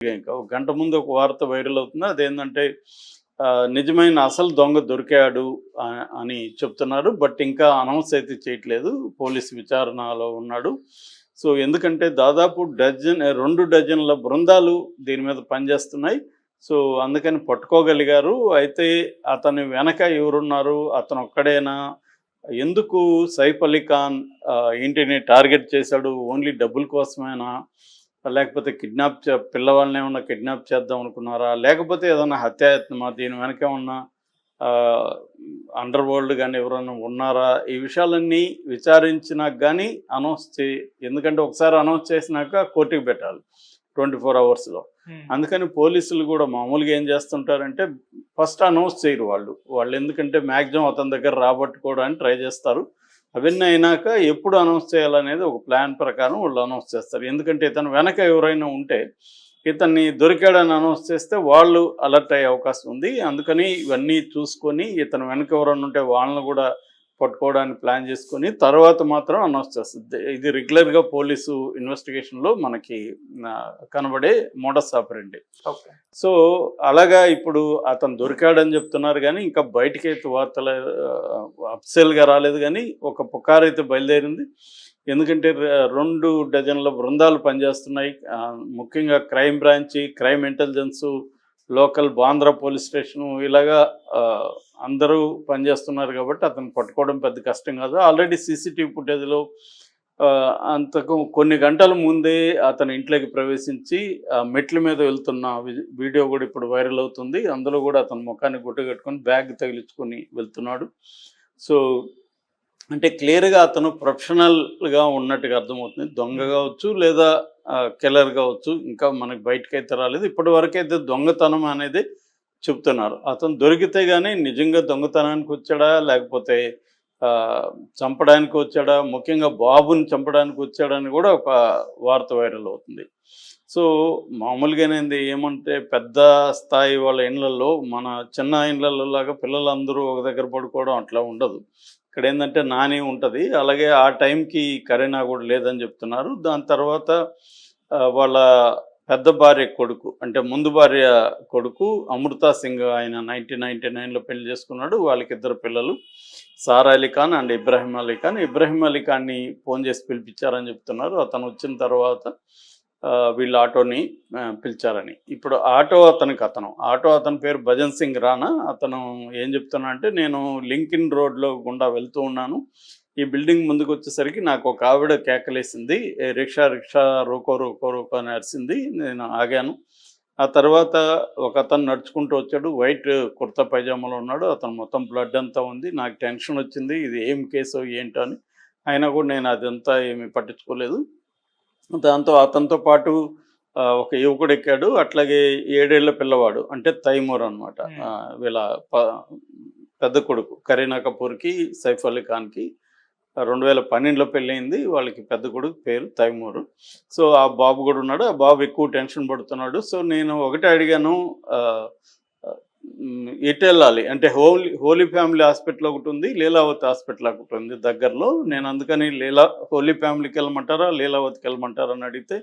ఇంకా ఒక గంట ముందు ఒక వార్త వైరల్ అవుతుంది. అదేంటంటే నిజమైన అసలు దొంగ దొరికాడు అని చెప్తున్నారు. బట్ ఇంకా అనౌన్స్ అయితే చేయట్లేదు. పోలీస్ విచారణలో ఉన్నాడు. సో ఎందుకంటే దాదాపు 2 డజన్ల బృందాలు దీని మీద పనిచేస్తున్నాయి. సో అందుకని పట్టుకోగలిగారు. అయితే అతని వెనక ఎవరున్నారు? అతను ఒక్కడేనా? ఎందుకు సైఫ్ అలీ ఖాన్ ఇంటిని టార్గెట్ చేశాడు? ఓన్లీ డబ్బుల కోసమేనా? లేకపోతే పిల్లవాళ్ళని ఏమన్నా కిడ్నాప్ చేద్దాం అనుకున్నారా? లేకపోతే ఏదన్నా హత్యాయత్నమా? దీని వెనక ఏమన్నా అండర్ వరల్డ్ గానీ ఎవరైనా ఉన్నారా? ఈ విషయాలన్నీ విచారించినాక గానీ ఎందుకంటే ఒకసారి అనౌన్స్ చేసినాక కోర్టుకి పెట్టాలి 24 అవర్స్‌లో. అందుకని పోలీసులు కూడా మామూలుగా ఏం చేస్తుంటారంటే ఫస్ట్ అనౌన్స్ చేయరు వాళ్ళు. ఎందుకంటే మ్యాక్సిమం అతని దగ్గర రాబట్టుకోవడానికి ట్రై చేస్తారు. అవన్నీ అయినాక ఎప్పుడు అనౌన్స్ చేయాలనేది ఒక ప్లాన్ ప్రకారం వాళ్ళు అనౌన్స్ చేస్తారు. ఎందుకంటే ఇతను వెనక ఎవరైనా ఉంటే ఇతన్ని దొరికాడని అనౌన్స్ చేస్తే వాళ్ళు అలర్ట్ అయ్యే అవకాశం ఉంది. అందుకని ఇవన్నీ చూసుకొని ఇతను వెనక ఎవరైనా ఉంటే వాళ్ళని కూడా పట్టుకోవడానికి ప్లాన్ చేసుకొని తర్వాత మాత్రం అనౌన్స్ చేస్తుంది. ఇది రెగ్యులర్గా పోలీసు ఇన్వెస్టిగేషన్లో మనకి కనబడే మోడస్ ఆపరెండి. సో అలాగా ఇప్పుడు అతను దొరికాడని చెప్తున్నారు కానీ ఇంకా బయటకైతే వార్తలు అఫ్సెల్గా రాలేదు. కానీ ఒక పుకారు అయితే బయలుదేరింది. ఎందుకంటే 2 డజన్ల బృందాలు పనిచేస్తున్నాయి. ముఖ్యంగా crime branch, crime intelligence, local Bandra police station ఇలాగా అందరూ పనిచేస్తున్నారు కాబట్టి అతను పట్టుకోవడం పెద్ద కష్టం కాదు. ఆల్రెడీ సీసీటీవీ ఫుటేజ్లో అంతకు కొన్ని గంటల ముందే అతని ఇంట్లోకి ప్రవేశించి మెట్ల మీద వెళ్తున్న వీడియో కూడా ఇప్పుడు వైరల్ అవుతుంది. అందులో కూడా అతను ముఖాన్ని గుట్ట కట్టుకొని బ్యాగ్ తగిలించుకొని వెళ్తున్నాడు. సో అంటే క్లియర్గా అతను ప్రొఫెషనల్గా ఉన్నట్టుగా అర్థమవుతుంది. దొంగ కావచ్చు లేదా కిల్లర్ కావచ్చు, ఇంకా మనకి బయటకైతే రాలేదు. ఇప్పటి వరకైతే దొంగతనం అనేది చెప్తున్నారు. అతను దొరికితే కానీ నిజంగా దొంగతనానికి వచ్చాడా లేకపోతే చంపడానికి వచ్చాడా, ముఖ్యంగా బాబుని చంపడానికి వచ్చాడని కూడా ఒక వార్త వైరల్ అవుతుంది. సో మామూలుగానేది ఏమంటే పెద్ద స్థాయి వాళ్ళ ఇళ్లలో మన చిన్న ఇళ్లలో లాగా పిల్లలందరూ ఒక దగ్గర పడుకోవడం అట్లా ఉండదు. ఇక్కడ ఏంటంటే నాని ఉంటుంది. అలాగే ఆ టైంకి కరీనా కూడా లేదని చెప్తున్నారు. దాని తర్వాత వాళ్ళ పెద్ద భార్య కొడుకు అంటే ముందు భార్య కొడుకు అమృతా సింగ్ ఆయన 1999లో పెళ్లి చేసుకున్నాడు. వాళ్ళకి 2 పిల్లలు, సారా అలీ ఖాన్ అండ్ ఇబ్రాహీం అలీ ఖాన్. ఇబ్రాహీం అలీ ఖాన్ని ఫోన్ చేసి పిలిపించారని చెప్తున్నారు. అతను వచ్చిన తర్వాత వీళ్ళ ఆటోని పిలిచారని. ఇప్పుడు ఆటో అతని పేరు భజన్ సింగ్ రాణా. అతను ఏం చెప్తున్నా అంటే నేను లింకిన్ రోడ్లో గుండా వెళ్తూ ఉన్నాను. ఈ బిల్డింగ్ ముందుకు వచ్చేసరికి నాకు ఒక ఆవిడ కేకలేసింది, రిక్షా రోకో అని అరిసింది. నేను ఆగాను. ఆ తర్వాత ఒక అతను నడుచుకుంటూ వచ్చాడు. వైట్ కుర్తా పైజామాలో ఉన్నాడు. అతను మొత్తం బ్లడ్ అంతా ఉంది. నాకు టెన్షన్ వచ్చింది, ఇది ఏం కేసు ఏంటో అని. అయినా కూడా నేను అదంతా ఏమీ పట్టించుకోలేదు. దాంతో అతనితో పాటు ఒక యువకుడు ఎక్కాడు. అట్లాగే 7 ఏళ్ల పిల్లవాడు అంటే తైమూర్ అనమాట. వీళ్ళ పెద్ద కొడుకు కరీనా కపూర్కి, సైఫ్ అలీ ఖాన్కి 2012లో పెళ్ళయింది. వాళ్ళకి పెద్ద కొడుకు పేరు తైమూర్. సో ఆ బాబు కూడా ఉన్నాడు. ఆ బాబు ఎక్కువ టెన్షన్ పడుతున్నాడు. సో నేను ఒకటే అడిగాను, ఎటు వెళ్ళాలి అంటే హోలీ ఫ్యామిలీ హాస్పిటల్ ఒకటి ఉంది, లీలావతి హాస్పిటల్ ఒకటి ఉంది దగ్గరలో. నేను అందుకని హోలీ ఫ్యామిలీకి వెళ్ళమంటారా లీలావతికి వెళ్ళమంటారా అని అడిగితే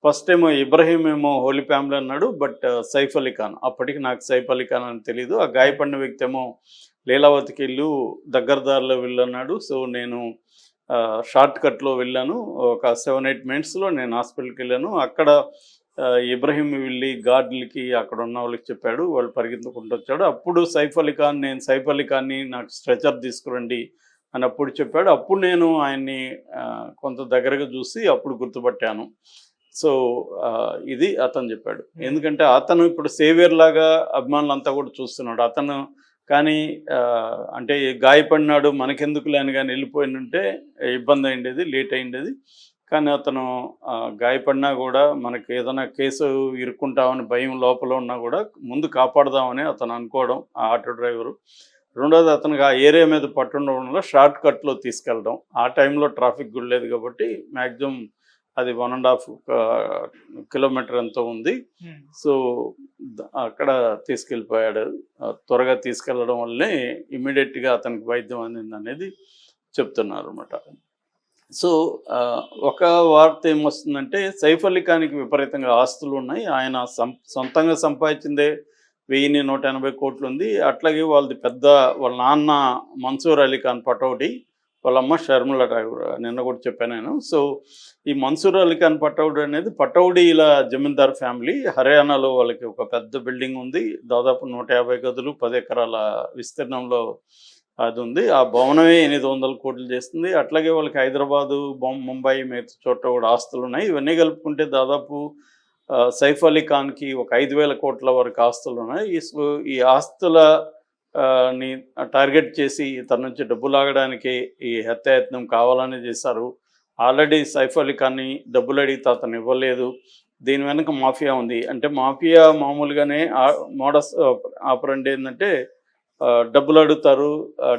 ఫస్ట్ ఏమో ఇబ్రహీం ఏమో హోలీ ఫ్యామిలీ అన్నాడు. బట్ సైఫ్ అలీ ఖాన్, అప్పటికి నాకు సైఫ్ అలీ ఖాన్ అని తెలీదు. ఆ గాయపడిన వ్యక్తి ఏమో లీలావతికి వెళ్ళు, దగ్గర దారిలో వెళ్ళన్నాడు. సో నేను షార్ట్ కట్లో వెళ్ళాను. ఒక 7-8 మినిట్స్లో నేను హాస్పిటల్కి వెళ్ళాను. అక్కడ ఇబ్రహీం వెళ్ళి గార్డులకి అక్కడ ఉన్న వాళ్ళకి చెప్పాడు. వాళ్ళు పరిగెత్తుకుంటూ వచ్చాడు. అప్పుడు సైఫ్ అలీ ఖాన్ని నాకు స్ట్రెచర్ తీసుకురండి అని అప్పుడు చెప్పాడు. అప్పుడు నేను ఆయన్ని కొంత దగ్గరగా చూసి అప్పుడు గుర్తుపట్టాను. సో ఇది అతను చెప్పాడు. ఎందుకంటే అతను ఇప్పుడు సేవియర్ లాగా అభిమానులంతా కూడా చూస్తున్నాడు. అతను కానీ అంటే గాయపడినాడు మనకెందుకులే అని కానీ వెళ్ళిపోయినంటే ఇబ్బంది అయిండేది, లేట్ అయిండేది. కానీ అతను గాయపడినా కూడా మనకి ఏదైనా కేసు ఇరుక్కుంటామని భయం లోపల ఉన్నా కూడా ముందు కాపాడదామని అతను అనుకోవడం ఆ ఆటో డ్రైవరు. రెండోది అతనికి ఆ ఏరియా మీద పట్టుండడం వల్ల షార్ట్ కట్లో తీసుకెళ్ళడం. ఆ టైంలో ట్రాఫిక్ కూడా లేదు కాబట్టి మ్యాక్సిమం అది 1.5 కిలోమీటర్ ఎంతో ఉంది. సో అక్కడ తీసుకెళ్ళిపోయాడు. త్వరగా తీసుకెళ్ళడం వల్లనే ఇమ్మీడియట్గా అతనికి వైద్యం అందింది అనేది చెప్తున్నారు అన్నమాట. సో ఒక వార్త ఏమొస్తుందంటే సైఫ్ అలీ ఖాన్కి విపరీతంగా ఆస్తులు ఉన్నాయి. ఆయన సొంతంగా సంపాదించిందే 1,180 కోట్లు ఉంది. అట్లాగే వాళ్ళ నాన్న మన్సూర్ అలీ ఖాన్ పటౌడి, వాళ్ళ అమ్మ షర్మిల ఠాగూర్, నిన్న కూడా చెప్పాను నేను. సో ఈ మన్సూర్ అలీ ఖాన్ పటౌడి అనేది పటౌడీల జమీందార్ ఫ్యామిలీ. హర్యానాలో వాళ్ళకి ఒక పెద్ద బిల్డింగ్ ఉంది, దాదాపు 150 గదులు, 10 ఎకరాల విస్తీర్ణంలో అది ఉంది. ఆ భవనమే 800 కోట్లు చేస్తుంది. అట్లాగే వాళ్ళకి హైదరాబాదు, ముంబై, మిగతా చోట్ల కూడా ఆస్తులు ఉన్నాయి. ఇవన్నీ కలుపుకుంటే దాదాపు సైఫ్ అలీ ఖాన్కి ఒక 5,000 కోట్ల వరకు ఆస్తులు ఉన్నాయి. ఈ ఆస్తుల ని టార్గెట్ చేసి తన నుంచి డబ్బు లాగడానికి ఈ హత్యాయత్నం కావాలని చేశారు. ఆల్రెడీ సైఫ్ అలీ ఖాన్ని డబ్బులు అడిగితే అతను ఇవ్వలేదు. దీని వెనక మాఫియా ఉంది. అంటే మాఫియా మామూలుగానే మోడస్ ఆపరండి ఏంటంటే డబ్బులు అడుగుతారు.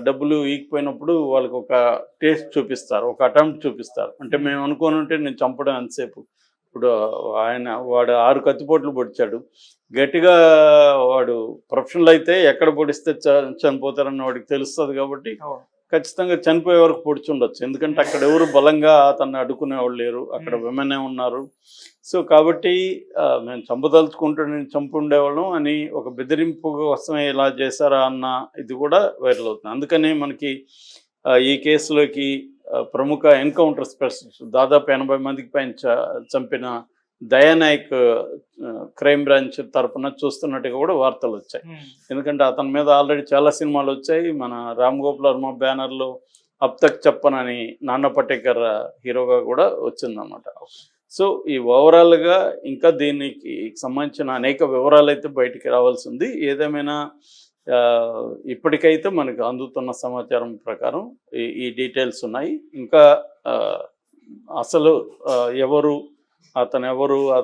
డబ్బులు ఈగిపోయినప్పుడు వాళ్ళకి ఒక టేస్ట్ చూపిస్తారు, ఒక అటెంప్ట్ చూపిస్తారు. అంటే మేము అనుకోని ఉంటే నేను చంపడం ఎంతసేపు. ఇప్పుడు వాడు 6 కత్తిపోట్లు పొడిచాడు. గట్టిగా వాడు ప్రొఫెషనల్ అయితే ఎక్కడ పొడిస్తే చనిపోతారని వాడికి తెలుస్తుంది. కాబట్టి ఖచ్చితంగా చనిపోయే వరకు పొడిచుండొచ్చు. ఎందుకంటే అక్కడ ఎవరు బలంగా అతన్ని అడ్డుకునేవాళ్ళు లేరు, అక్కడ విమెనే ఉన్నారు. సో కాబట్టి మేము చంపదలుచుకుంటే నేను చంపు ఉండేవాళ్ళం అని ఒక బెదిరింపు కోసమే ఇలా చేశారా అన్న ఇది కూడా వైరల్ అవుతుంది. అందుకని మనకి ఈ కేసులోకి ప్రముఖ ఎన్కౌంటర్ స్పెషలిస్ట్, దాదాపు 80 మందికి పైన చంపిన దయానాయక్ క్రైమ్ బ్రాంచ్ తరఫున చూస్తున్నట్టుగా కూడా వార్తలు వచ్చాయి. ఎందుకంటే అతని మీద ఆల్రెడీ చాలా సినిమాలు వచ్చాయి. మన రామ్ గోపాల్ వర్మ బ్యానర్లో అబ్ తక్ చెప్పన్ అని నాన్న పటేకర్ హీరోగా కూడా వచ్చిందన్నమాట. సో ఈ ఓవరాల్గా ఇంకా దీనికి సంబంధించిన అనేక వివరాలు అయితే బయటికి రావాల్సి ఉంది. ఏదేమైనా ఇప్పటికైతే మనకు అందుతున్న సమాచారం ప్రకారం ఈ డీటెయిల్స్ ఉన్నాయి. ఇంకా అసలు అతను ఎవరు